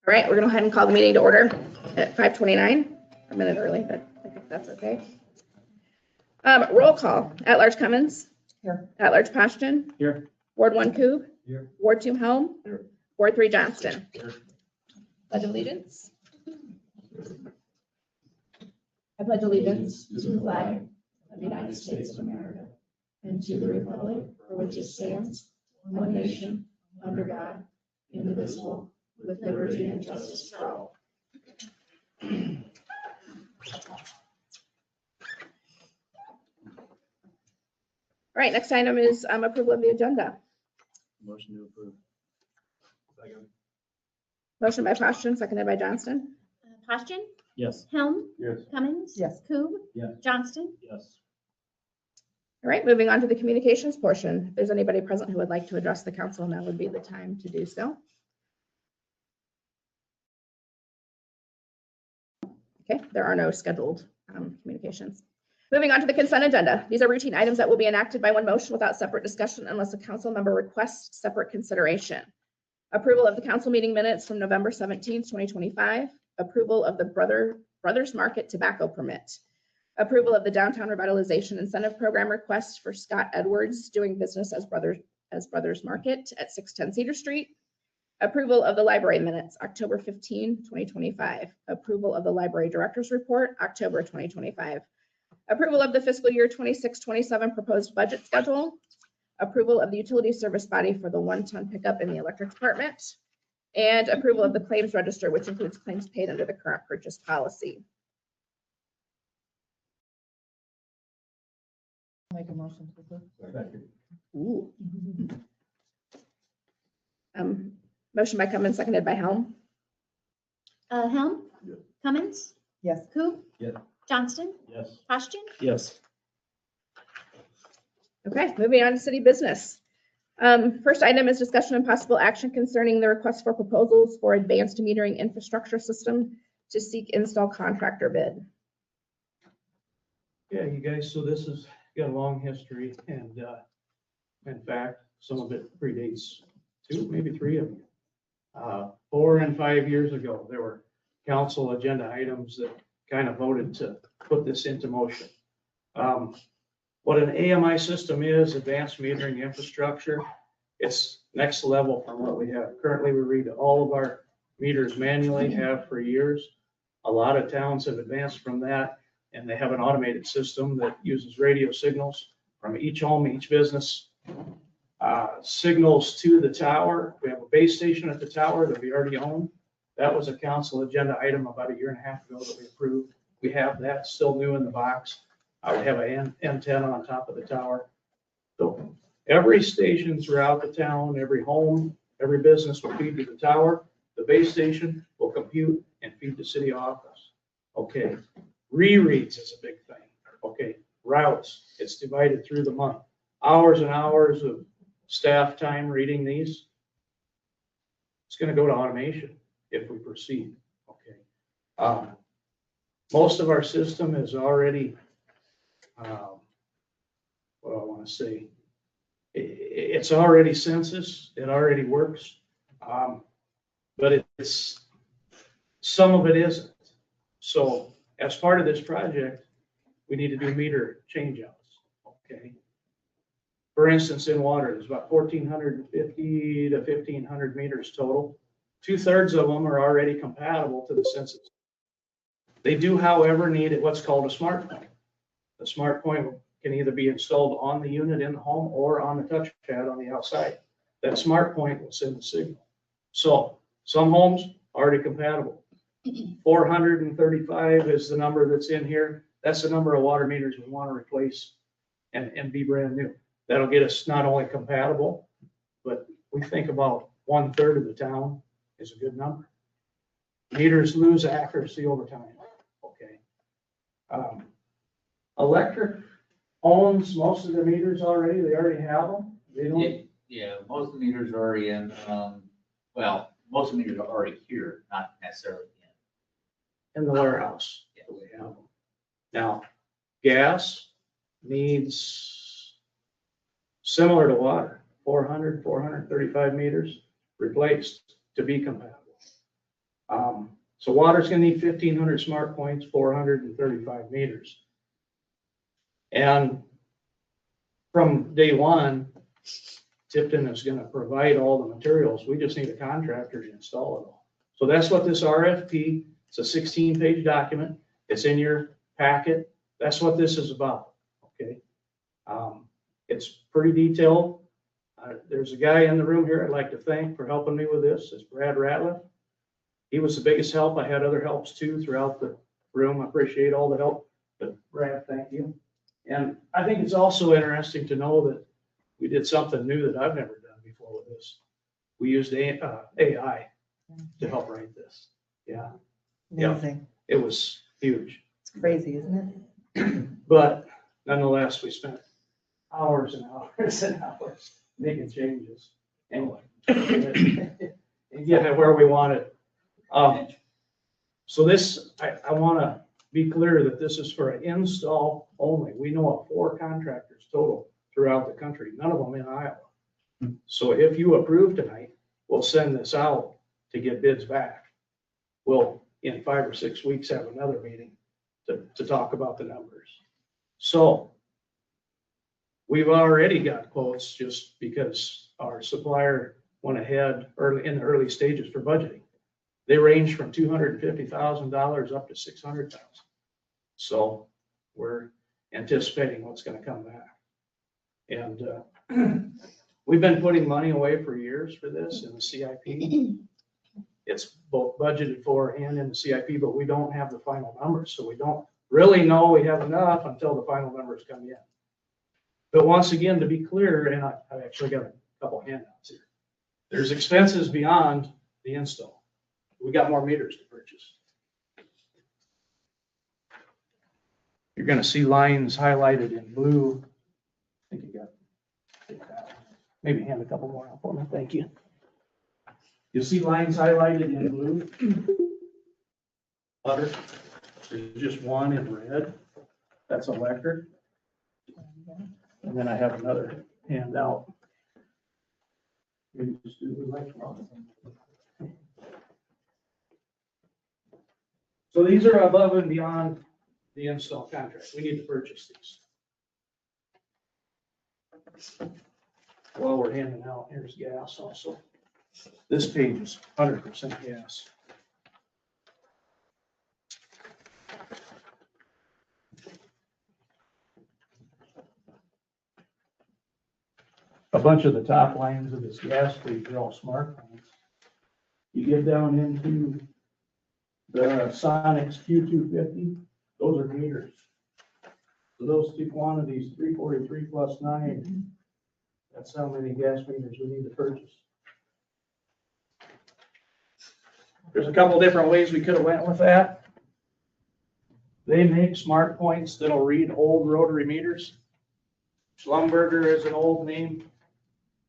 All right, we're going to go ahead and call the meeting to order at 5:29, a minute early, but I think that's okay. Roll call. At-large Cummins. Here. At-large Poston. Here. Ward 1 Coob. Here. Ward 2 Helm. Here. Ward 3 Johnston. Here. Pledge of allegiance. I pledge allegiance to the flag of the United States of America and to the republic for which it stands, one nation, under God, indivisible, with liberty and justice for all. All right, next item is approval of the agenda. Motion to approve. Second. Motion by Poston, seconded by Johnston. Poston, Yes. Helm, Yes. Cummins. Yes. Coob. Yes. Johnston. Yes. All right, moving on to the communications portion. If there's anybody present who would like to address the council, now would be the time to do so. Okay, there are no scheduled communications. Moving on to the consent agenda. These are routine items that will be enacted by one motion without separate discussion unless a council member requests separate consideration. Approval of the council meeting minutes from November 17th, 2025. Approval of the Brothers Market tobacco permit. Approval of the downtown revitalization incentive program request for Scott Edwards doing business as Brothers Market at 610 Cedar Street. Approval of the library minutes, October 15, 2025. Approval of the library director's report, October 2025. Approval of the fiscal year 26-27 proposed budget schedule. Approval of the utility service body for the 1-ton pickup in the electric department. And approval of the claims register, which includes claims paid under the current purchase policy. Make a motion to approve. Second. Ooh. Motion by Cummins, seconded by Helm. Helm, Yes. Cummins, Yes. Coob. Yes. Johnston, Yes. Poston. Yes. Okay, moving on to city business. First item is discussion and possible action concerning the request for proposals for advanced metering infrastructure system to seek install contractor bid. Yeah, you guys, so this has got a long history and, in fact, some of it predates 2, maybe 3 of you. 4 and 5 years ago, there were council agenda items that kind of voted to put this into motion. What an AMI system is, advanced metering infrastructure, it's next level from what we have. Currently, we read all of our meters manually, have for years. A lot of towns have advanced from that, and they have an automated system that uses radio signals from each home, each business, signals to the tower. We have a base station at the tower that we already own. That was a council agenda item about 1.5 years ago that we approved. We have that still new in the box. We have an antenna on top of the tower. So every station throughout the town, every home, every business will feed to the tower. The base station will compute and feed the city office. Okay, rereads is a big thing. Okay, routes, it's divided through the month. Hours and hours of staff time reading these. It's gonna go to automation if we proceed, okay? Most of our system is already, what do I wanna say? It's already census, it already works. But it's, some of it isn't. So as part of this project, we need to do meter changeouts, okay? For instance, in water, there's about 1,450 to 1,500 meters total. 2/3 of them are already compatible to the census. They do, however, need what's called a smart point. The smart point can either be installed on the unit in the home or on the touchpad on the outside. That smart point will send the signal. So some homes already compatible. 435 is the number that's in here. That's the number of water meters we want to replace and be brand new. That'll get us not only compatible, but we think about 1/3 of the town is a good number. Meters lose accuracy over time, okay? Electric owns most of the meters already. They already have them. They don't. Yeah, most of the meters are already in, well, most of the meters are already here, not necessarily In the warehouse. that we have them. Now, gas needs, similar to water, 435 meters replaced to be compatible. So water's gonna need 1,500 smart points, 435 meters. And from day one, Tipton is gonna provide all the materials. We just need a contractor to install it all. So that's what this RFP, it's a 16-page document. It's in your packet. That's what this is about, okay? It's pretty detailed. There's a guy in the room here I'd like to thank for helping me with this. It's Brad Ratliff. He was the biggest help. I had other helps too throughout the room. I appreciate all the help, but Brad, thank you. And I think it's also interesting to know that we did something new that I've never done before with this. We used AI to help write this. Yeah, Amazing. it was huge. It's crazy, isn't it? But nonetheless, we spent hours and hours and hours making changes and getting it where we want it. So this, I want to be clear that this is for an install only. We know of 4 contractors total throughout the country, none of them in Iowa. So if you approve tonight, we'll send this out to get bids back. We'll, in 5 or 6 weeks, have another meeting to talk about the numbers. So we've already got quotes just because our supplier went ahead early in the early stages for budgeting. They range from $250,000 up to $600,000. So we're anticipating what's going to come back. And we've been putting money away for years for this in the CIP. It's both budgeted for and in the CIP, but we don't have the final numbers. So we don't really know we have enough until the final numbers come in. But once again, to be clear, and I've actually got a couple handouts here. There's expenses beyond the install. We got more meters to purchase. You're gonna see lines highlighted in blue. I think you got that. Maybe hand a couple more out for me. Thank you. You'll see lines highlighted in blue. Butter. There's just one in red. That's electric. And then I have another handout. Maybe just do the electric. So these are above and beyond the install contract. We need to purchase these. While we're handing out, here's gas also. This page is 100% gas. A bunch of the top lines of this gas page are all smart lines. You get down into the Sonics Q250, those are meters. So those two quantities, 343 plus 9, that's how many gas meters we need to purchase. There's a couple different ways we could have went with that. They make smart points that'll read old rotary meters. Schlumberger is an old name.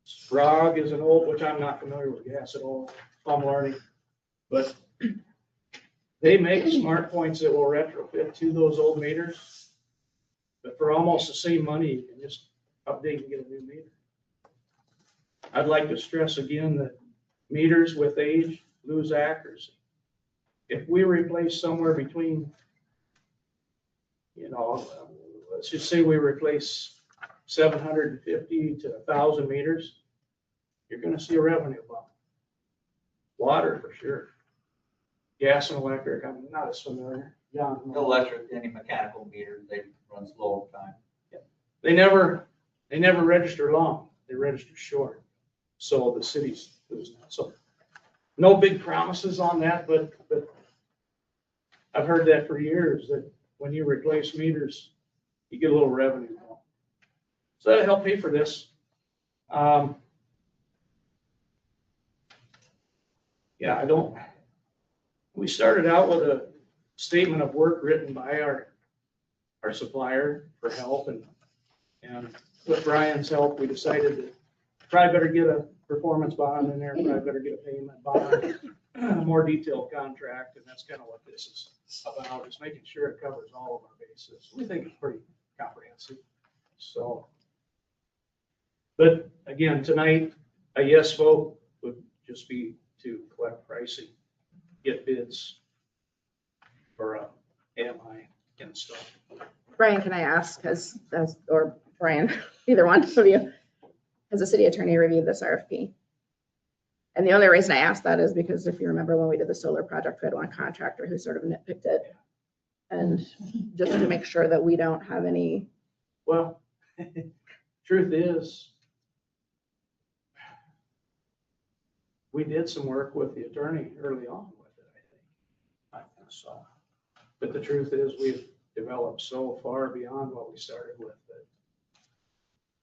Sprague is an old, which I'm not familiar with gas at all. I'm learning. But they make smart points that will retrofit to those old meters. But for almost the same money, you can just update and get a new meter. I'd like to stress again that meters with age lose accuracy. If we replace somewhere between, let's just say we replace 750 to 1,000 meters, you're going to see a revenue bump. Water for sure. Gas and electric, I'm not as familiar. John? Electric, any mechanical meters, they run slow all the time. They never register long. They register short. So the city's losing that. So no big promises on that, but I've heard that for years, that when you replace meters, you get a little revenue. So that'll help pay for this. We started out with a statement of work written by our supplier for help, and with Brian's help, we decided to probably better get a performance bond in there, probably better get a payment bond, a more detailed contract, and that's kind of what this is about, is making sure it covers all of our bases. We think it's pretty comprehensive. So, but again, tonight, a yes vote would just be to collect pricing. get bids for AMI install. Brian, can I ask, or Brian, either one of you, has the city attorney reviewed this RFP? And the only reason I asked that is because if you remember when we did the solar project, we had one contractor who sort of nitpicked it. And just to make sure that we don't have any, Well, truth is, we did some work with the attorney early on with it, I think so. But the truth is, we've developed so far beyond what we started with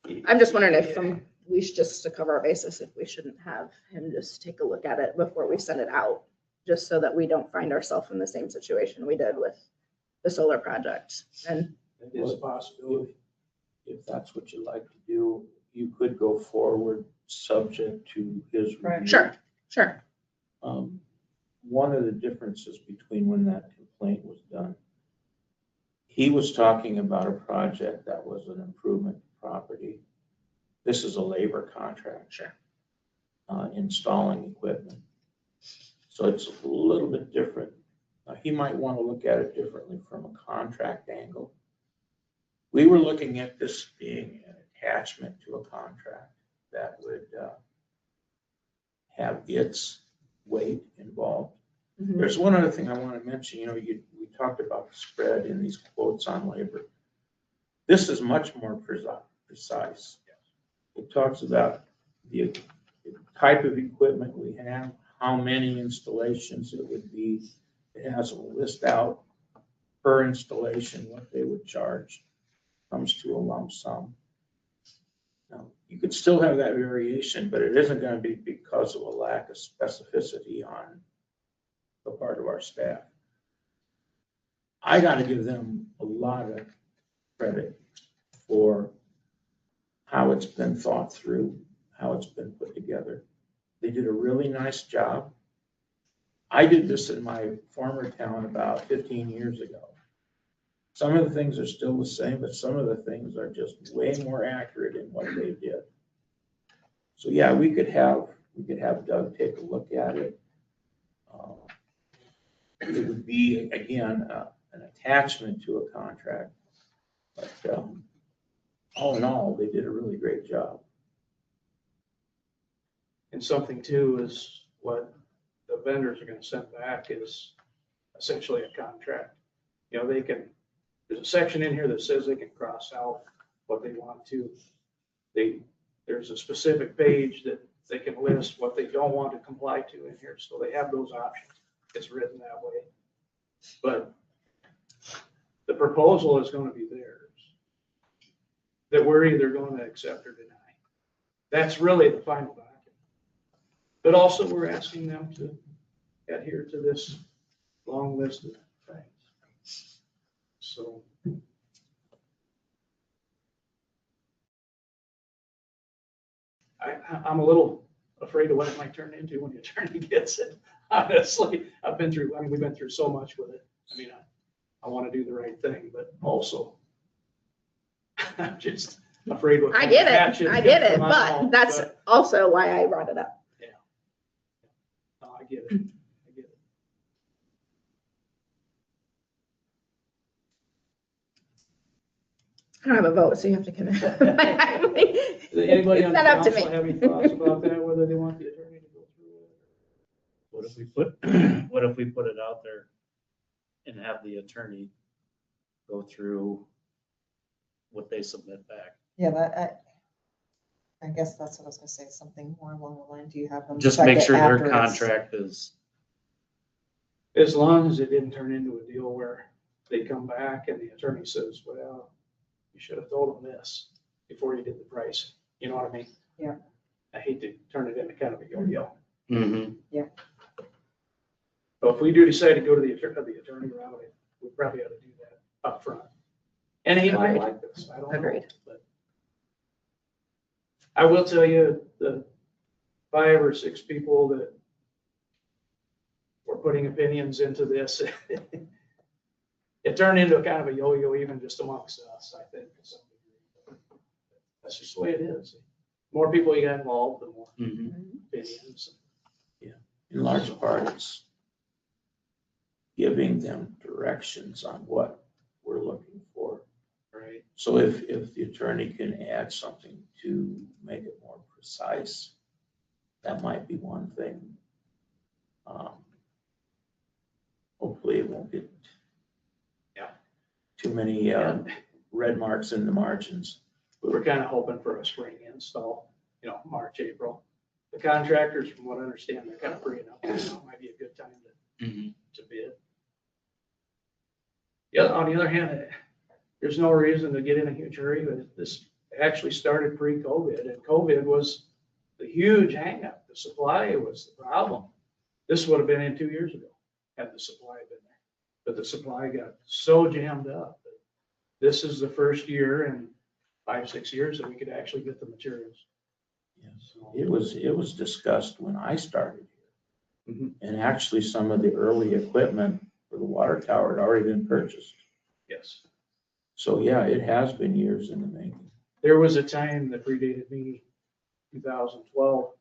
that. I'm just wondering if we should just to cover our basis, if we shouldn't have him just take a look at it before we send it out, just so that we don't find ourselves in the same situation we did with the solar project. And It is a possibility. If that's what you like to do, you could go forward subject to his Right. review. sure. One of the differences between when that complaint was done, he was talking about a project that was an improvement to property. This is a labor contract. Sure. Installing equipment. So it's a little bit different. He might want to look at it differently from a contract angle. We were looking at this being an attachment to a contract that would have its weight involved. Mhm. There's one other thing I want to mention. We talked about the spread in these quotes on labor. This is much more precise. It talks about the type of equipment we have, how many installations it would be. It has a list out per installation, what they would charge, comes to a lump sum. Now, you could still have that variation, but it isn't going to be because of a lack of specificity on the part of our staff. I got to give them a lot of credit for how it's been thought through, how it's been put together. They did a really nice job. I did this in my former town about 15 years ago. Some of the things are still the same, but some of the things are just way more accurate in what they did. So yeah, we could have Doug take a look at it. It would be, again, an attachment to a contract. But all in all, they did a really great job. And something too is what the vendors are gonna send back is essentially a contract. There's a section in here that says they can cross out what they want to. There's a specific page that they can list what they don't want to comply to in here, so they have those options. It's written that way. But the proposal is gonna be theirs, that we're either gonna accept or deny. That's really the final document. But also, we're asking them to adhere to this long list of things. So. I'm a little afraid of what it might turn into when the attorney gets it. Honestly, we've been through so much with it. I want to do the right thing, but also I'm just afraid what. I get kind of it, hatchet come out, but that's also why I brought it up. No, I get it. I don't have a vote, so you have to commit. Does anybody on It's the not up to council me. have any thoughts about that, whether they want the attorney to go through it? What if we put it out there and have the attorney go through what they submit back? Yeah, I guess that's what I was gonna say, something more along the line. Do you have them? Just check make it sure their after it's- contract is, As long as it didn't turn into a deal where they come back and the attorney says, well, you should have told them this before you did the price. You know what I mean? Yeah. I hate to turn it into kind of a yo-yo. mm-hmm. But if we do decide to go to the attorney route, we probably ought to do that up front. And he might Agreed. like this, I don't know. Agreed. But I will tell you, the 5 or 6 people that were putting opinions into this, it turned into a kind of a yo-yo even just amongst us, I think. To some degree. That's just the way it is. The more people you get involved, the more Mm-hmm. opinions. In large part, giving them directions on what we're looking for. Right. So if the attorney can add something to make it more precise, that might be one thing. Hopefully it won't get too many red marks in the margins. We were kind of hoping for a spring install, March, April. The contractors, from what I understand, they're kind of freeing up. It might be a good time to bid. Yeah, on the other hand, there's no reason to get in a huge hurry, but this actually started pre-COVID, and COVID was the huge hangup. The supply was the problem. This would have been in 2 years ago, had the supply been there. But the supply got so jammed up that this is the first year in 5-6 years that we could actually get the materials. Yes. It was discussed when I started here. Mhm. And actually some of the early equipment for the water tower had already been purchased. Yes. So yeah, it has been years in the making. There was a time that predated me, 2012,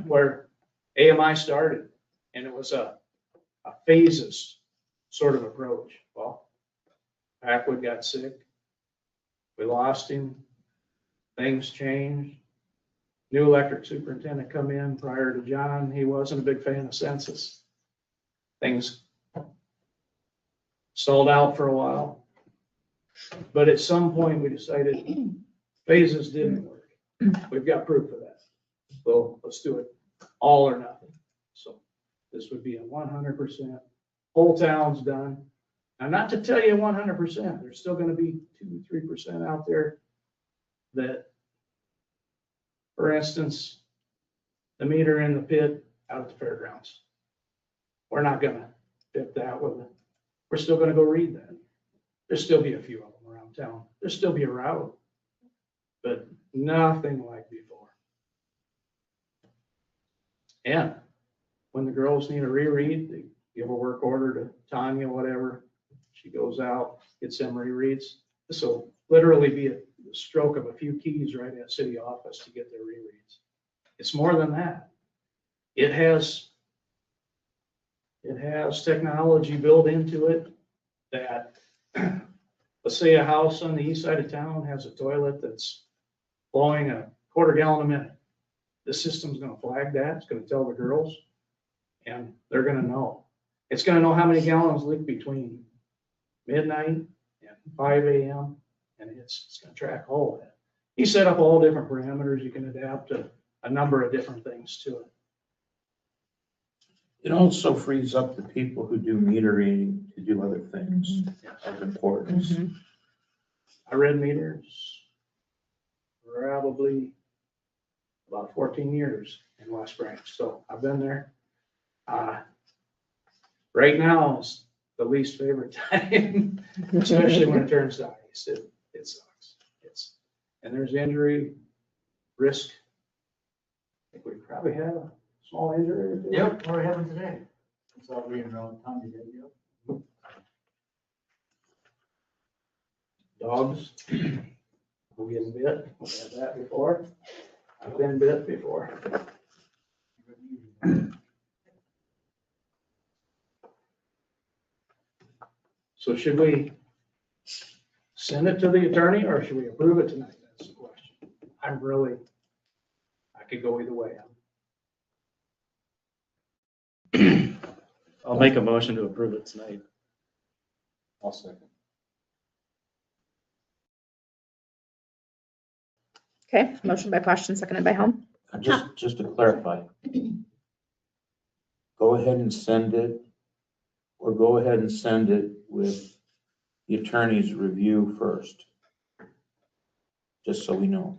where AMI started, and it was a phases sort of approach. Well, Packwood got sick. We lost him. Things changed. New electric superintendent come in prior to John. He wasn't a big fan of census. Things stalled out for a while. But at some point, we decided phases didn't work. We've got proof of that. So let's do it all or nothing. So this would be a 100%. Whole town's done. Now, not to tell you 100%, there's still going to be 2-3% out there that, for instance, the meter in the pit out at the fairgrounds. We're not going to fit that with it. We're still going to go read that. There'll still be a few of them around town. There'll still be a route, but nothing like before. And when the girls need a reread, they give a work order to Tanya, whatever. She goes out, gets them rereads. This will literally be a stroke of a few keys right at city office to get their rereads. It's more than that. It has technology built into it that, let's say a house on the east side of town has a toilet that's flowing a quarter gallon a minute. The system's gonna flag that, it's gonna tell the girls, and they're gonna know. It's gonna know how many gallons leak between midnight and 5 a.m. and it's gonna track all of that. You set up all different parameters, you can adapt to a number of different things to it. It also frees up the people who do meter reading to do other things of importance. I read meters probably about 14 years in West Branch, so I've been there. Right now is the least favorite time, especially when it turns to ice. It sucks. And there's injury risk. I think we probably had a small injury or two. Yep, what happened today? It's all reading around town, you did, yep. Dogs will get bit. We had that before. I've been bit before. So should we send it to the attorney or should we approve it tonight? That's the question. I could go either way. I'll make a motion to approve it tonight. I'll second. Okay, motion by Poston, seconded by Helm. Just to clarify, go ahead and send it, or go ahead and send it with the attorney's review first. Just so we know.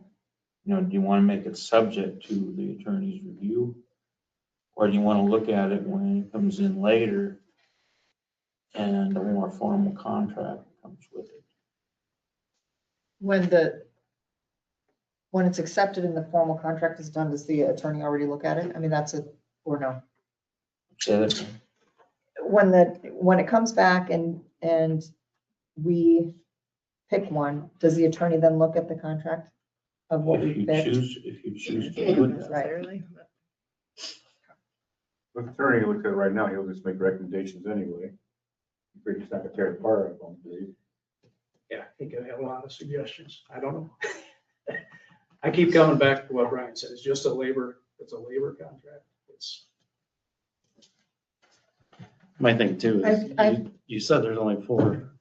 Do you want to make it subject to the attorney's review? Or do you want to look at it when it comes in later and a more formal contract comes with it? When it's accepted and the formal contract is done, does the attorney already look at it? I mean, or no? Say that again. When it comes back and we pick one, does the attorney then look at the contract of what we picked? If you choose to do that. Right. The attorney looks at it right now, he'll just make recommendations anyway. Pretty just have to tear it apart, I don't believe. Yeah, I think I have a lot of suggestions. I don't know. I keep coming back to what Brian said. It's just a labor contract. It's, My thing too is, you said there's only four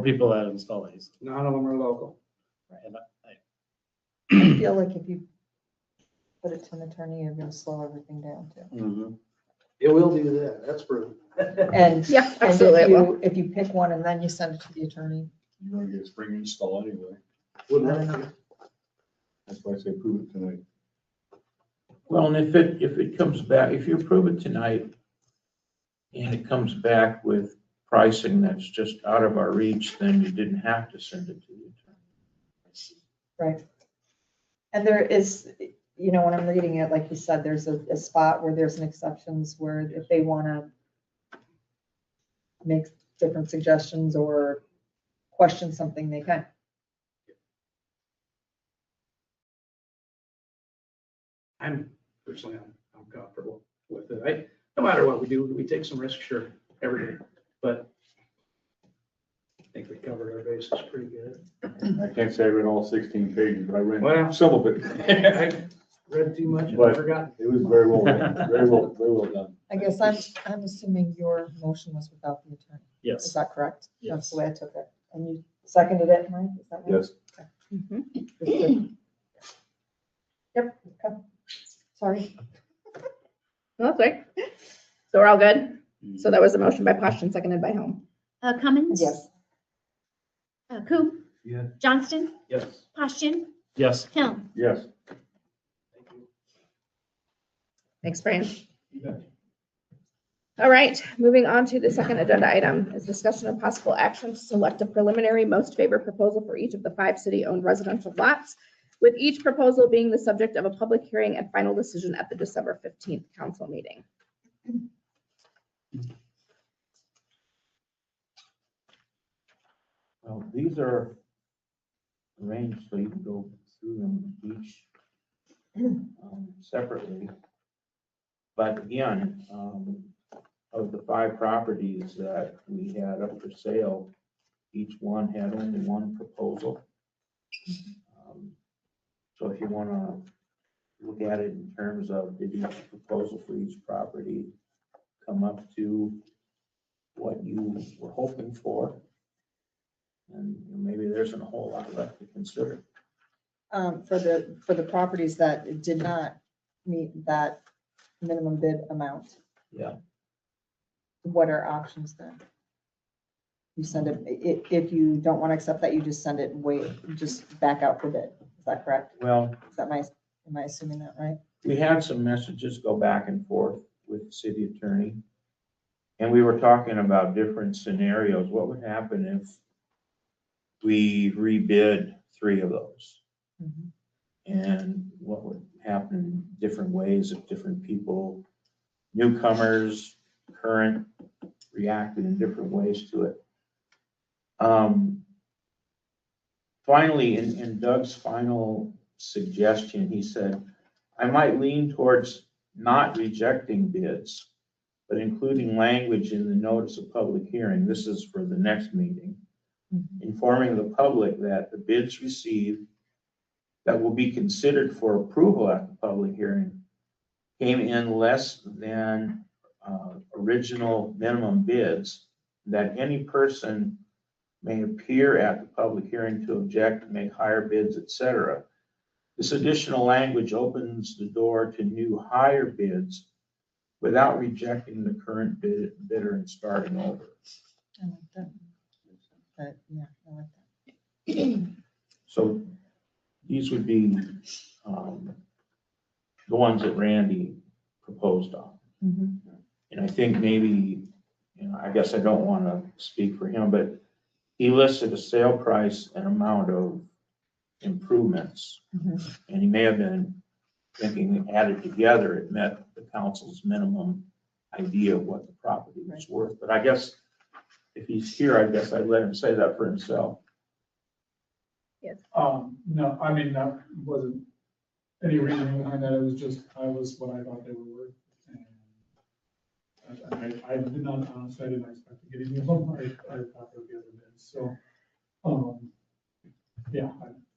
people that install these. none of them are local. And I feel like if you put it to an attorney, you're gonna slow everything down too. Mhm. It will do that. That's proven. And, Yeah, and absolutely. it will. if you pick one and then you send it to the attorney, You're gonna get a spring install anyway. Wouldn't I don't that know. That's why I say approve it tonight. Well, and if it comes back, if you approve it tonight and it comes back with pricing that's just out of our reach, then you didn't have to send it to the attorney. right? And there is, you know, when I'm reading it, like you said, there's a spot where there's an exceptions where if they wanna make different suggestions or question something, they can. I'm personally, I'm comfortable with it. No matter what we do, we take some risks, sure, every day, but I think we covered our bases pretty good. I can't say I read all 16 pages, but I Well- read some of it. I read too much and I forgot. It was very well done, very well done. I guess I'm assuming your motion was without the attorney. Is Yes. that correct? That's Yes. the way I took it. And you seconded it, Mike? Is that right? Yes. Mhm. Just good. Yep, okay. Sorry. That's right. So we're all good? So that was a motion by Poston, seconded by Helm. Cummins? Yes. Coop? Yes. Johnston? Yes. Posturing? Yes. Helm? Yes. Thanks, Brian. All right, moving on to the second agenda item is discussion of possible action to select a preliminary most favored proposal for each of the 5 city-owned residential lots, with each proposal being the subject of a public hearing and final decision at the December 15th council meeting. Well, these are arranged so you can go through them each separately. But again, of the 5 properties that we had up for sale, each one had only one proposal. So if you want to look at it in terms of did each proposal for each property come up to what you were hoping for? And maybe there isn't a whole lot left to consider. For the properties that did not meet that minimum bid amount, Yeah. what are options then? You send it, if you don't want to accept that, you just send it, just back out for bid. Is that correct? Well, Am I assuming that right? we had some messages go back and forth with the city attorney. And we were talking about different scenarios. What would happen if we rebid 3 of those? Mhm. And what would happen in different ways if different people, newcomers, current, reacted in different ways to it? Finally, in Doug's final suggestion, he said, I might lean towards not rejecting bids, but including language in the notice of public hearing. This is for the next meeting, informing the public that the bids received that will be considered for approval at the public hearing came in less than original minimum bids, that any person may appear at the public hearing to object, make higher bids, etc. This additional language opens the door to new higher bids without rejecting the current bidder and starting over. I like that. But, yeah, I like that. So these would be the ones that Randy proposed on. Mhm. And I think maybe, I guess I don't want to speak for him, but he listed a sale price and amount of improvements. Mhm. And he may have been thinking added together, it met the council's minimum idea of what the property was worth. But I guess if he's here, I guess I'd let him say that for himself. No, I mean, that wasn't any reason behind that. It was just, I was what I thought they were worth. And I did not, honestly, I didn't expect to get any of them. I thought there would be other bids, so, yeah,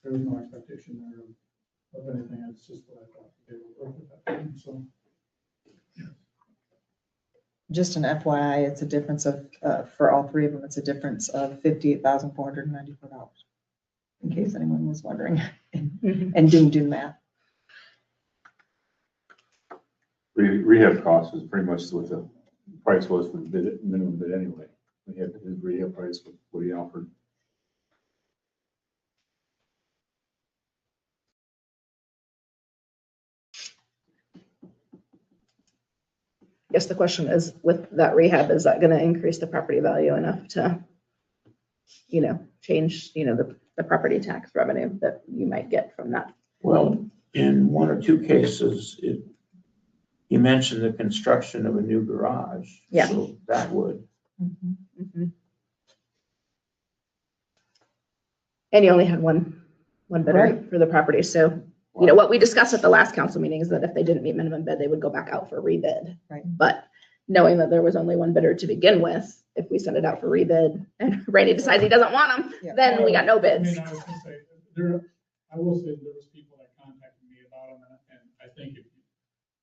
there was no expectation there of anything. It's just what I thought they were worth at that time, so. Just an FYI, it's a difference of, for all three of them, it's a difference of $58,494. In case anyone was wondering and didn't do the math. Rehab cost is pretty much what the price was for the bid, minimum bid anyway. We had his rehab price, what he offered. Guess the question is, with that rehab, is that gonna increase the property value enough to, change, the property tax revenue that you might get from that? Well, in one or two cases, you mentioned the construction of a new garage. Yeah. So that would, Mhm. And you only had one bidder Right. for the property, so, what we discussed at the last council meeting is that if they didn't meet minimum bid, they would go back out for rebid. Right. But knowing that there was only one bidder to begin with, if we send it out for rebid and Randy decides he doesn't want them, Yeah. then we got no I bids. mean, I was gonna say, I will say there was people that contacted me about them, and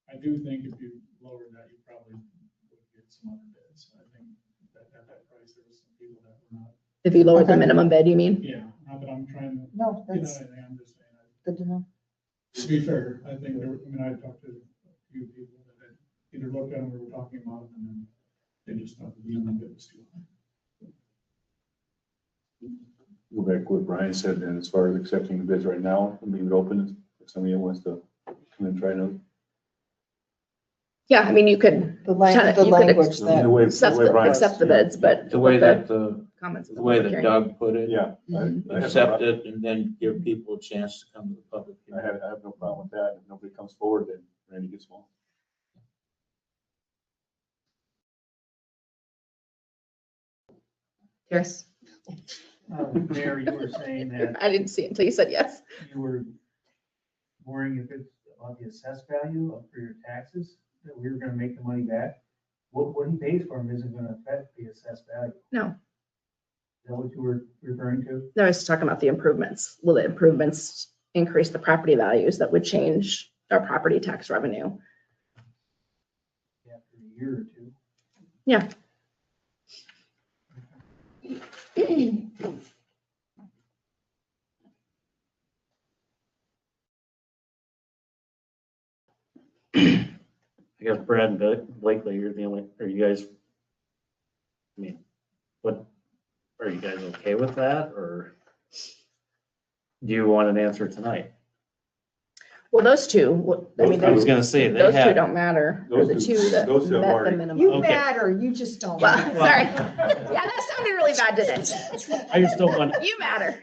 I do think if you lowered that, you probably would get some other bids. I think that at that price, there was some people that were not, If you lowered the Okay. minimum bid, you mean? yeah, not that I'm trying to, No, get that's anything, I'm just saying, good to know. to be fair, I think I talked to a few people that had either looked at them or were talking about them, and then they just thought the minimum bid was too high. Go back to what Brian said, and as far as accepting the bids right now, leave it open if somebody wants to come and try to. Yeah, I mean, you could The You could language The that, way accept Brian- the bids, but. the way put that the Comments. in the way public that hearing. Doug put it. Yeah. I have no Accept problem- it and then give people a chance to come to the public. I have no problem with that. If nobody comes forward, then Randy gets one. yes, Mayor, you were saying that I didn't see it until you said yes. you were worrying if it's about the assessed value for your taxes, that we were gonna make the money back. What he pays for them isn't gonna affect the assessed value. No. Is that what you were referring to? No, I was talking about the improvements. Will the improvements increase the property values that would change our property tax revenue? After a year or two? Yeah. I guess Brad and Blakely, you're the only, are you guys? I mean, what, are you guys okay with that, or do you want an answer tonight? Well, those two, I mean, I was those gonna say, they two had, don't matter. They're the Those two two- that those two have met the already- minimum. you Okay. matter, you just don't. Well, matter. sorry. Yeah, that sounded really bad, didn't it? I just don't want, You matter.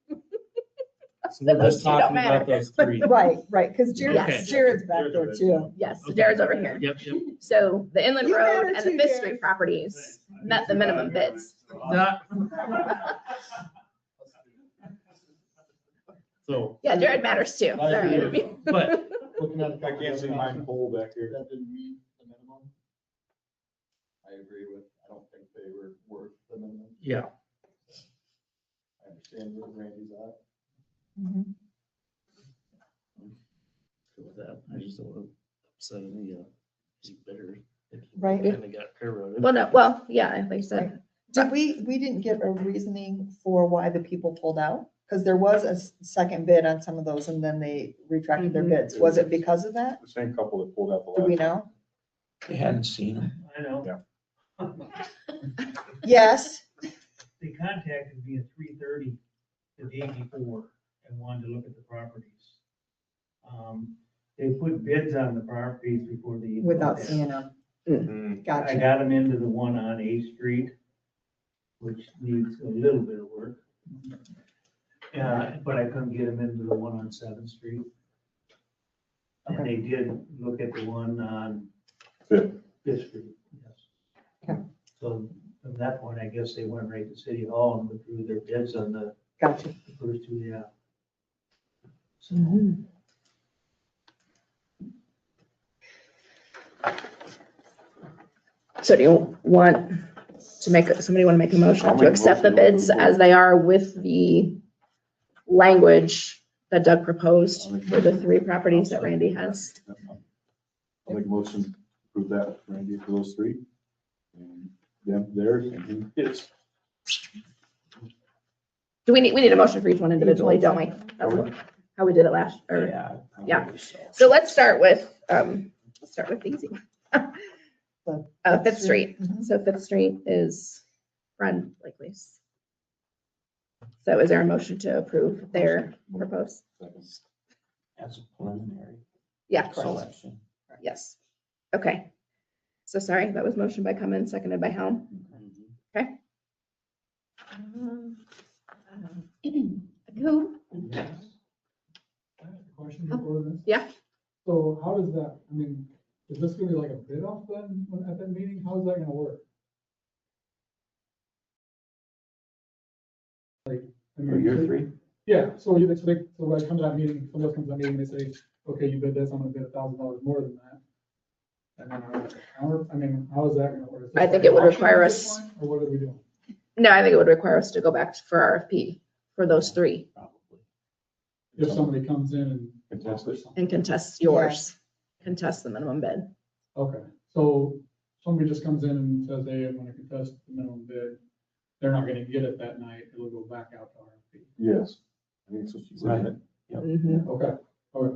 so we're Those just two don't talking about matter. those three. Right, because Yes. Jared's back there too. Yes, Jared's over here. Yep, yep. So the Inland You Road matter and the too, Fifth Jared. Street properties met the minimum bids. So, Yeah, Jared matters too. Sorry. but Looking at, I can't see mine pole back here. That didn't meet the minimum. I agree with, I don't think they were worth the minimum. yeah, I understand where Randy's at. Mhm. with that, I just don't want to upset any bidders. Right. And they got railroaded. Well, yeah, like I said, Did we didn't get a reasoning for why the people pulled out? Because there was a second bid on some of those and then they retracted their Mhm. bids. Was it because of that? The same couple that pulled out the Do we last. know? They hadn't seen them. I know. Yes. They contacted me at 3:30 the day before and wanted to look at the properties. They put bids on the properties before they. even Without looked at seeing them. them. I Gotcha. got them into the one on 8th Street, which needs a little bit of work. But I couldn't get them into the one on 7th Street. And they did look at the one on Fifth. 5th Street, yes. Okay. So from that point, I guess they went right to City Hall and withdrew their bids on the Gotcha. first two, yeah. So, So do you want to make, somebody want to make a motion I'll to make a accept the motion to bids approve as they are with the language that Doug proposed for the 3 properties that Randy has? I'll make a motion to approve that, Randy, for those 3. And them, theirs, and his. Do we need a motion for each one individually, don't we? That's Okay. how we did it last, or, Yeah. Yeah. so let's start with the easy one. Fifth Street. Mhm. So Fifth Street is Friend Blakely's. So is there a motion to approve their proposed? As a preliminary Yeah, selection. yes. Okay. So sorry, that was motion by Cummins, seconded by Helm. Okay. Coop, I have a question before this. Yeah. So how does that, I mean, is this gonna be like a bid off then, at that meeting? How is that gonna work? Like, I For mean, year 3? yeah, so you, so when I come to that meeting, somebody else comes to that meeting, they say, okay, you bid this, I'm gonna bid $1,000 more than that. And then, I mean, how is that gonna work? Is this I think like it would an auction require at this us- point, or what are we doing? No, I think it would require us to go back for RFP for those 3 If somebody comes in and. Contest it. and contest yours, contest the minimum bid. Okay, so somebody just comes in and says, hey, I'm gonna contest the minimum bid. They're not gonna get it that night. It'll go back out to RFP. Yes. I think so. Right. Mhm. Okay, okay.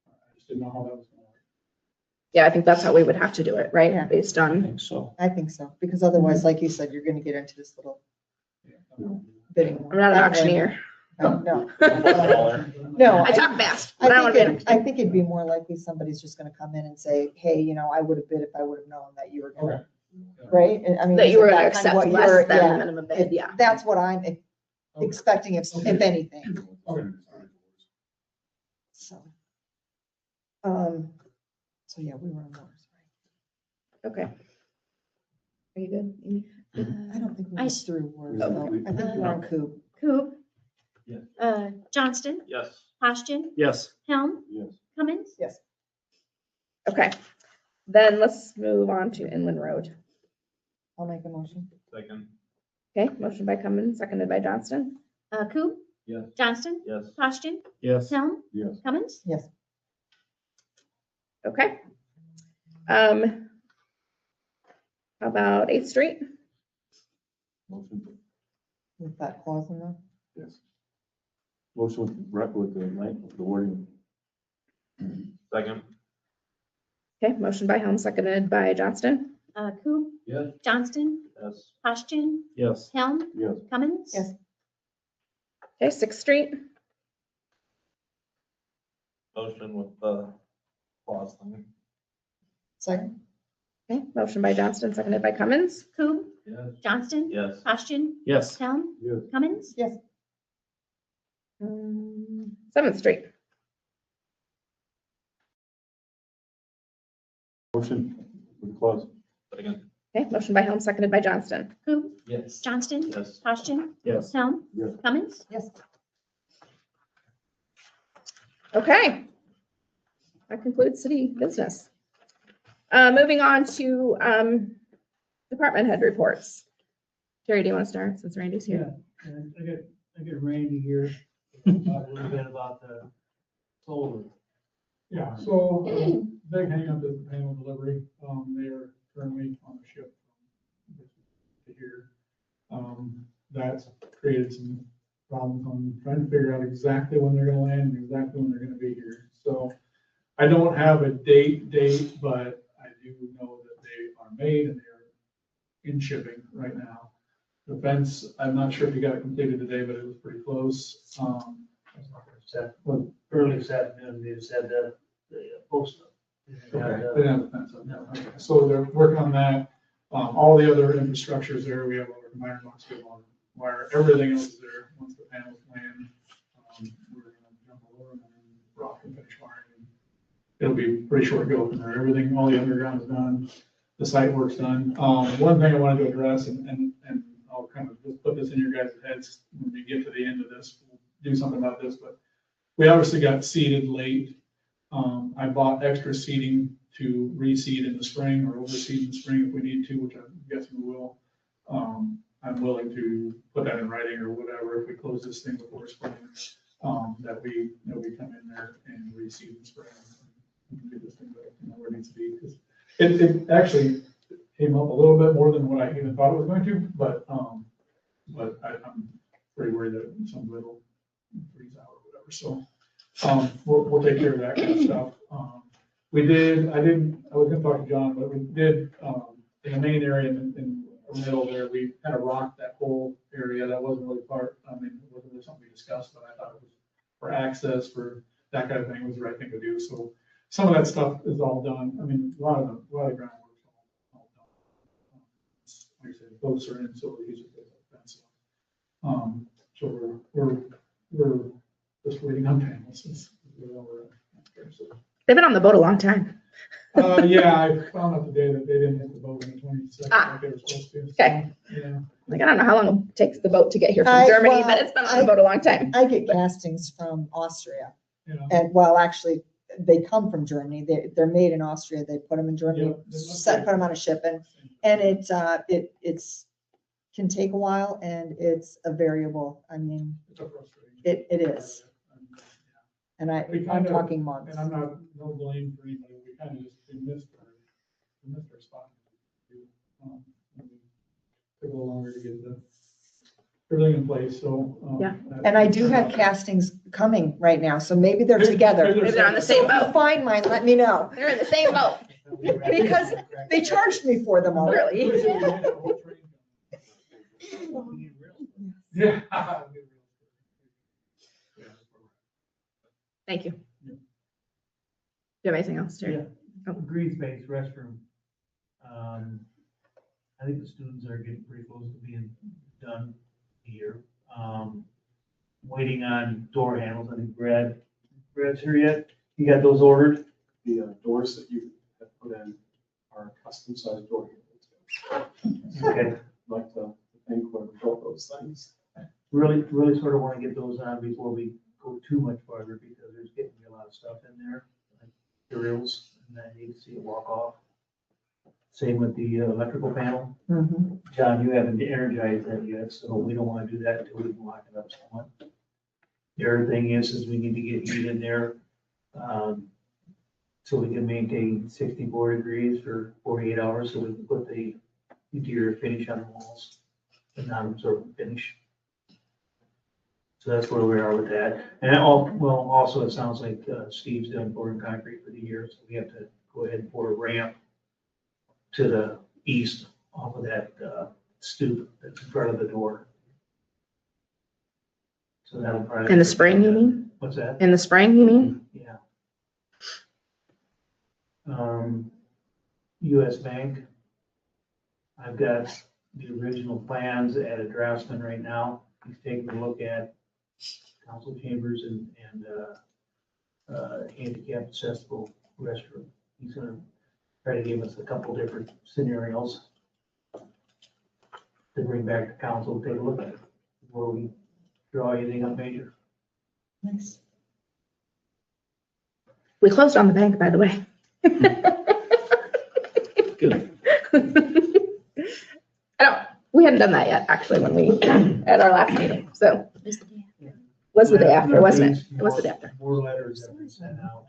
I just didn't know how that was gonna work. Yeah, I think that's how we would have to do it, right? Yeah. Based I on, think so. I think so, because otherwise, like you said, you're gonna get into this little bidding. war. I'm not an auctioneer. No, I no. talk fast, but I don't want to be an I think it'd be more likely somebody's just gonna come in and say, hey, I would have bid if I would have known that you were gonna, right? And I mean. that you were isn't gonna that kind of accept what you're- less than the yeah, minimum bid, yeah. That's what I'm expecting, if anything, so. So yeah, we were on Moore's, Okay. Are you good, Amy? right? I don't think we I- went through words, No, though. we- I think we're on Coop. Coop. Yeah. Johnston, Yes. Ashton, Yes. Helm, Yes. Cummins. Okay, then let's move on to Inland Road. I'll make a motion. Second. Okay, motion by Cummins, seconded by Johnston. Coop, Yes. Johnston, Yes. Ashton, Yes. Helm, Yes. Cummins. Yes. Okay. How about 8th Street? Motion. With that clause in there. Yes. Motion with the wording. Second. Okay, motion by Helm, seconded by Johnston. Coop, Yes. Johnston, Yes. Ashton, Yes. Helm, Yes. Cummins. Yes. Okay, 6th Street. Motion with the clause thing. Second. Okay, motion by Johnston, seconded by Cummins. Coop, Yes. Johnston, Yes. Ashton, Yes. Helm, Yes. Cummins. Yes. 7th Street. Motion with the clause. Second. Okay, motion by Helm, seconded by Johnston. Coop, Yes. Johnston, Yes. Ashton, Yes. Helm, Yes. Cummins. Yes. Okay. That concludes city business. Moving on to department head reports. Terry, do you want to start since Randy's here? Yeah, and I get Randy here, to talk a little bit about the solar. Yeah, so big hang up is the panel delivery. They are currently on the ship to here. That's created some problems on trying to figure out exactly when they're gonna land and exactly when they're gonna be here. So I don't have a date, but I do know that they are made and they're in shipping right now. The fence, I'm not sure if you got it completed today, but it was pretty close. Early this afternoon, they just had the post up. Okay, they didn't have the fence up yet. Okay, so they're working on that. All the other infrastructures there, we have our combiner box, we have our wire, everything else is there. Once the panels land, we're gonna jump over and then rock and finish wiring. It'll be pretty short go from there. Everything, all the underground is done. The site work's done. One thing I wanted to address, and I'll kind of just put this in your guys' heads when we get to the end of this, we'll do something about this, but we obviously got seeded late. I bought extra seeding to reseed in the spring or overseed in the spring if we need to, which I'm guessing we will. I'm willing to put that in writing or whatever, if we close this thing before spring, that we come in there and reseed in spring. And do this thing, but, where it needs to be, because it actually came up a little bit more than what I even thought it was going to, but I'm pretty worried that some of it'll freeze out or whatever, so, we'll take care of that kind of stuff. I was gonna talk to John, but we did, in the main area in the middle there, we kind of rocked that whole area. That wasn't really it wasn't really something we discussed, but I thought it was for access, for that kind of thing was the right thing to do, so some of that stuff is all done. I mean, a lot of the groundwork's all done. Like I said, boats are in, so we're using fence. So we're just waiting on panels. Is where we're at. So, They've been on the boat a long time. yeah, I found out today that they didn't hit the boat in the 22nd like they were supposed to. So, Okay. yeah. Like, I don't know how long it takes the boat to get here from I- Germany, well, but it's been on the boat a long time. I get castings from Austria, Yeah. and well, actually, they come from Germany. They're made in Austria. They put them in Germany, put them on a ship, and it's can take a while, and it's a variable. I mean, It's a frustration. it is, and I'm talking months. And I'm not, no blame for anybody. We kind of just, we missed our spot. Took a little longer to get everything in place, so. Yeah. And I do have castings coming right now, so maybe they're together. Maybe they're on the same So if you boat. find mine, let me know, They're in the same boat. because they charged me for them already. Yeah. Thank you. Do you have anything else, Terry? Yeah, green space restroom. I think the students are getting pretty close to being done here. Waiting on door handles. I think Brad's here yet. You got those ordered? The doors that you have put in are custom sized door handles. Okay. Like the thing where we built those things. Really sort of want to get those on before we go too much farther, because there's getting a lot of stuff in there, like materials, and I need to see it walk off. Same with the electrical panel. Mhm. John, you haven't energized that yet, so we don't want to do that until we can lock it up somewhat. The other thing is we need to get heat in there, so we can maintain 64 degrees for 48 hours, so we can put the interior finish on the walls, the non-absorbent finish. So that's where we are with that. And also it sounds like Steve's done pouring concrete for the year, so we have to go ahead and pour a ramp to the east off of that stoop that's in front of the door. So that'll probably. In the spring, you mean? What's that? In the spring, you mean? Yeah. US Bank. I've got the original plans at a draftsman right now. He's taking a look at council chambers and handicap accessible restroom. He's gonna try to give us a couple different scenarios to bring back to council, take a look at it before we draw anything up major. Nice. We closed on the bank, by the way. Good. We hadn't done that yet, actually, when we, at our last meeting, so. Was the day after, wasn't it? It was the day after. More letters have been sent out.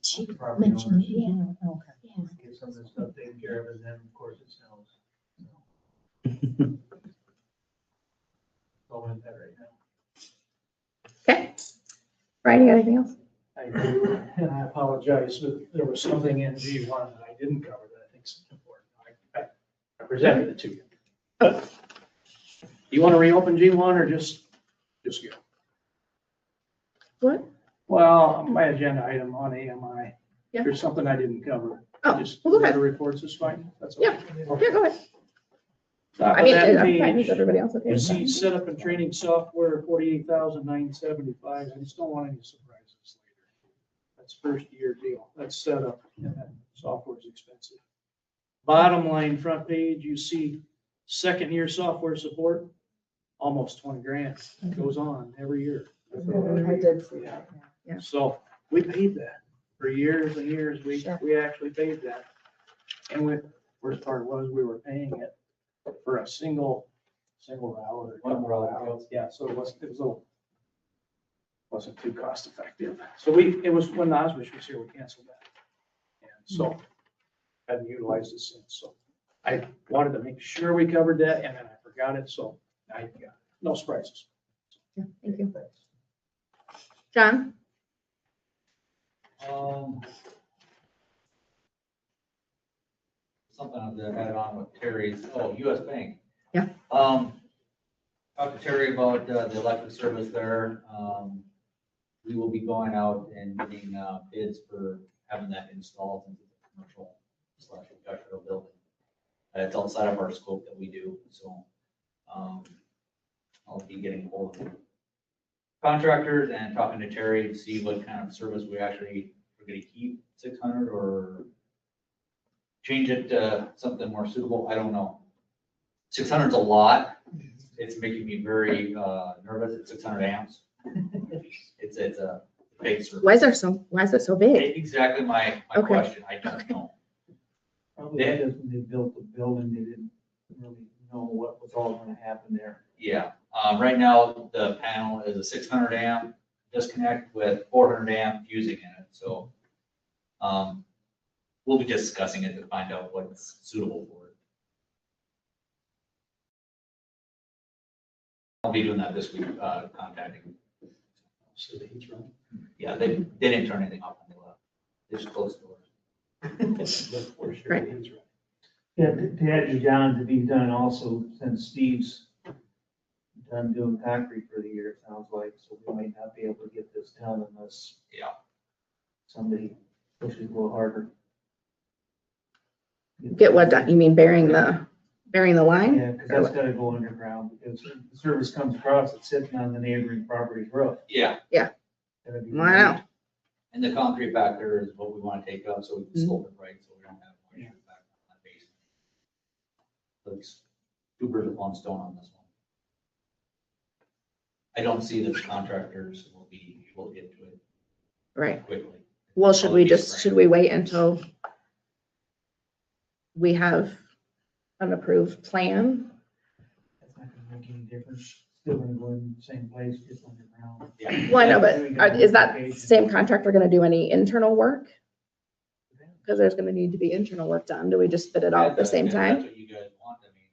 She Property mentioned, owners. yeah, Okay. yeah. Get some of this stuff taken care of, and then, of course, it snows. All in that right now. Okay. Brian, you got anything else? I do, and I apologize, but there was something in G1 that I didn't cover that I think is important. I presented it to you. But you want to reopen G1 or just go? What? Well, my agenda item on AMI, Yeah. there's something I didn't cover. Oh, Just well, go ahead. the reports is fine. That's Yeah. okay. Yeah, go ahead. Top I of mean, that I'm fine, page, is everybody else okay you with see that? setup and training software, 48,975. I just don't want any surprises later. That's first year deal. That's setup, and then software is expensive. Bottom line, front page, you see second year software support, almost 20 grand. It goes on every year. I did see that. So we paid that For years and years, Sure. we actually paid that. And worst part was we were paying it for a single route or a couple routes. Yeah, so wasn't too cost effective. So it was when Oswich was here, we canceled that. And so hadn't utilized it since. So I wanted to make sure we covered that and then I forgot it. So now you got it. No surprises. Yeah, thank you. John? Something to add on with Terry's, US Bank. Yeah. Talked to Terry about the electric service there. We will be going out and getting bids for having that installed into the commercial / industrial building. It's outside of our scope that we do, so I'll be getting hold of contractors and talking to Terry to see what kind of service we're gonna keep 600 or change it to something more suitable. I don't know. 600 is a lot. It's making me very nervous. It's 600 amps. It's a big service. Why is it so big? Exactly my Okay. question. I don't know. Probably because when they built the building, they didn't really know what was all gonna happen there. Yeah. Right now, the panel is a 600 amp disconnect with 400 amp fusing in it. So we'll be discussing it to find out what's suitable for it. I'll be doing that this week, contacting. So the heat's running. Yeah, they didn't turn anything off when they left. They just closed the doors. Look, we're sure Right. the heat's running. Yeah, to add to John, to be done also, since Steve's done doing concrete for the year, it sounds like, so we might not be able to get this done unless Yeah. somebody pushes a little harder. Get what done? You mean burying the line? Yeah, because that's gotta go underground, because the service comes across, it's sitting on the neighboring property's roof. Yeah. Gotta be I know. And the concrete back there is what we want to take up so we can scope it right, so we don't have more issues back on that basement. So it's 2 birds with 1 stone on this one. I don't see that the contractors will be able to get to it Right. quickly. Well, should we wait until we have an approved plan? That's not gonna make any difference, still gonna go in the same place, just underground. Yeah. Well, I know, but is that same contractor gonna do any internal work? Because there's gonna need to be internal work done. Do we just bid it all at the same If time? That's what you guys want, I mean,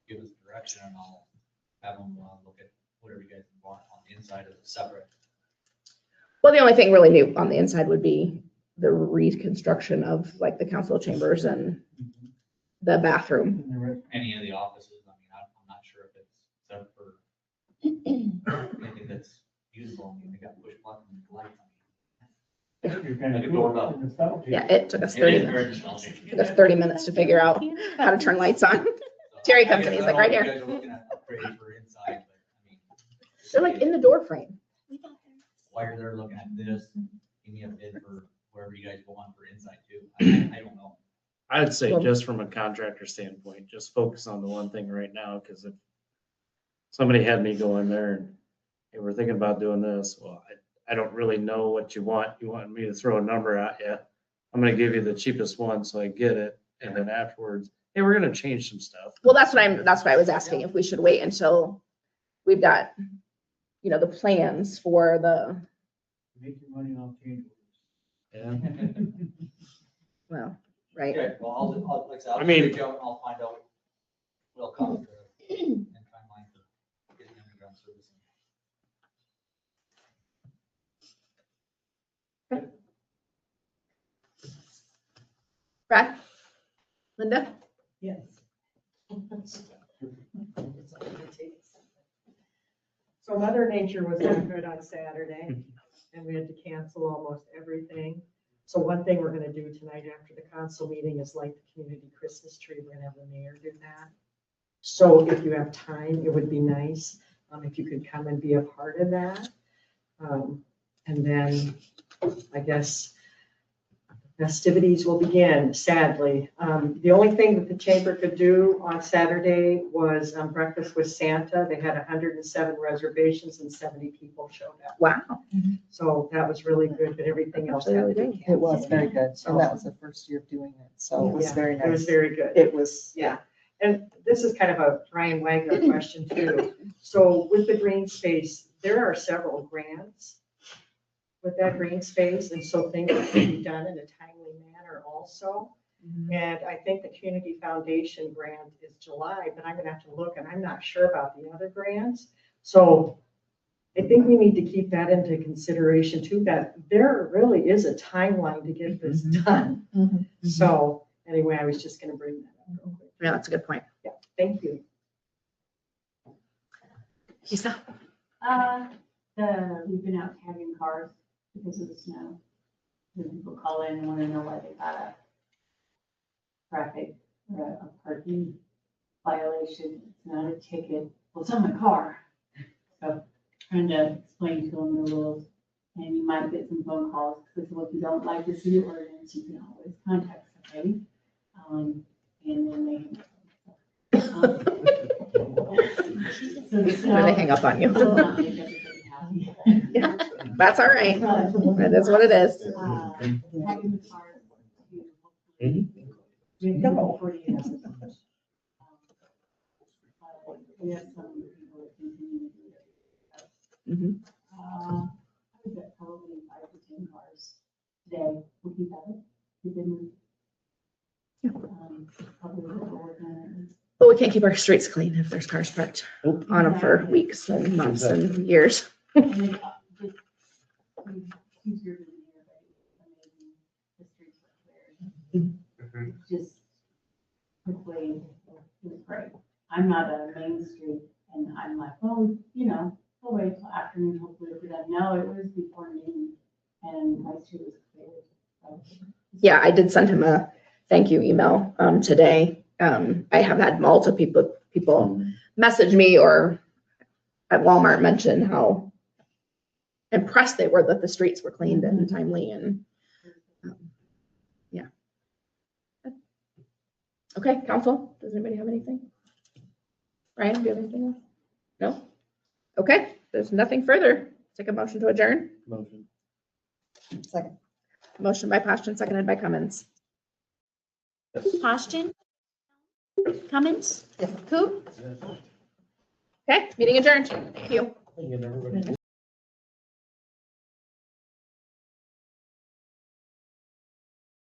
give us direction and I'll have them look at whatever you guys want on the inside of it separate. Well, the only thing really new on the inside would be the reconstruction of like the council chambers and the bathroom. And the rest- Any of the offices, I mean, I'm not sure if it's set up for anything that's usable. I mean, they got push button lights. You're kind I of could go about- cool, nostalgic. Yeah, it took us It 30 is minutes. very nostalgic. Took us 30 minutes to figure out how to turn lights on. Terry comes in, he's like, right here. You guys are looking at upgrades for inside, but I mean. They're like in the door frame. While you're there looking at this, give me a bid for wherever you guys go on for inside too. I don't know. I'd say Well- just from a contractor standpoint, just focus on the one thing right now, because if somebody had me go in there and, hey, we're thinking about doing this, well, I don't really know what you want. You want me to throw a number at you. I'm gonna give you the cheapest one so I get it, and then afterwards, hey, we're gonna change some stuff. Well, that's why I was asking if we should wait until we've got, the plans for the, Make your money off change Yeah. well, right? Okay, well, I'll, like I said, I I'll mean- reach out and I'll find out what it'll cost and timeline for getting underground service. Brad? Linda? Yes. So Mother Nature was not good on Saturday, and we had to cancel almost everything. So one thing we're gonna do tonight after the council meeting is light the community Christmas tree. We're gonna have the mayor do that. So if you have time, it would be nice, if you could come and be a part of that. And then, I guess, festivities will begin, sadly. The only thing that the chamber could do on Saturday was breakfast with Santa. They had 107 reservations and 70 people showed up. Wow. So that was really good, but everything else That's had really to be good. It canceled. was very good. And that was the first year of doing it. So it was Yeah, very It was nice. very good. It was, Yeah, and this is kind of a Brian Wagner question too. So with the green space, there are several grants with that green space, and so things can be done in a timely manner also. And I think the Community Foundation grant is July, but I'm gonna have to look, and I'm not sure about the other grants. So I think we need to keep that into consideration too, that there really is a timeline to get this done. So anyway, I was just gonna bring that up real quick. Yeah, that's a good point. Yeah, thank you. Lisa? We've been out tagging cars because of the snow. When people call in and want to know why they got a traffic, or a parking violation, it's not a ticket, well, it's on my car. So trying to explain to them the rules, and you might get some phone calls, because if you don't like the city ordinance, you can always contact somebody. And then they. So the Or snow- they hang up on you. will not make everybody happy. That's all right. That is what it is. Tagging the cars to No. 48 hours. We have some people that continue to do it. Mhm. I would bet probably 5 to 10 cars today. We'll keep at it. We've been. Probably what we're working on. But we can't keep our streets clean if there's cars parked on them for weeks and months and years. And then just, he's your amazing. The streets are clear. Just quickly, it was great. I'm not a main street, and I'm like, well, we'll wait till afternoon, hopefully we're done. No, it was before noon, and my street was cleared. So, Yeah, I did send him a thank you email today. I have had multiple people message me or at Walmart mention how impressed they were that the streets were cleaned and timely and yeah. Okay, council, does anybody have anything? Ryan, do you have anything else? No? Okay, there's nothing further. Take a motion to adjourn. Motion. second. Motion by Poston, seconded by Cummins. Poston? Cummins? Yes. Coop? Okay, meeting adjourned. Thank you.